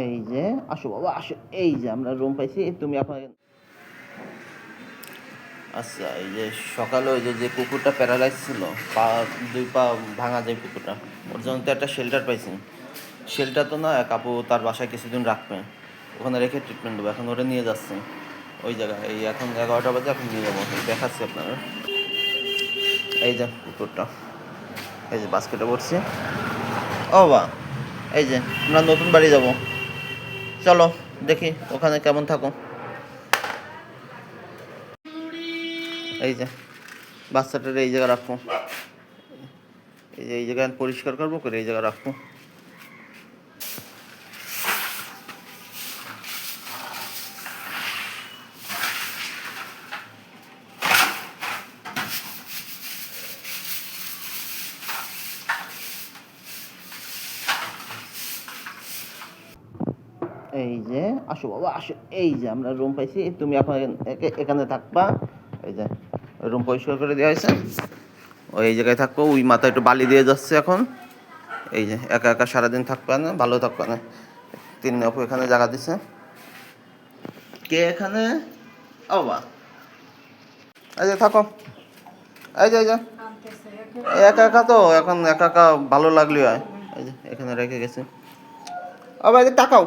এই যে আসো বাবা আসো, এই যে আমরা রুম পাইছি, তুমি এখন। আচ্ছা, এই যে সকালে ওই যে যে কুকুরটা প্যারালাইজ ছিল, পা দুই পা ভাঙা যায় কুকুরটা, ওর জন্য তো একটা শেল্টার পাইছি। শেল্টার তো না, কাপু তার বাসায় কিছুদিন রাখবে, ওখানে রেখে ট্রিটমেন্ট দেবো। এখন ওটা নিয়ে যাচ্ছে ওই জায়গায়। এই এখন 11টা বাজে, এখন নিয়ে যাবো, দেখাচ্ছি আপনারা। এই যে কুকুরটা, এই যে বাস্কেটে পড়ছে। ও বা, এই যে আমরা নতুন বাড়ি যাব, চলো দেখি ওখানে কেমন থাকো। এই যে বাচ্চাটার এই জায়গায় রাখবো, এই যে এই জায়গায় পরিষ্কার করবো করে এই জায়গায় রাখবো। এই যে আসো বাবা আসো, এই যে আমরা রুম পাইছি, তুমি এখন এখানে থাকবা। এই যে রুম পরিষ্কার করে দেওয়া হয়েছে, ওই এই জায়গায় থাকবো। ওই মাথায় একটু বালি দিয়ে যাচ্ছে এখন। এই যে একা একা সারাদিন থাকবে না, ভালো থাকবে না। তিন আপু এখানে জায়গা দিছে। কে এখানে? ও বা, এই যে থাকো, এই যে একা একা তো এখন, একা একা ভালো লাগলে হয়। এই যে এখানে রেখে গেছে। ও ভাই তাকাও।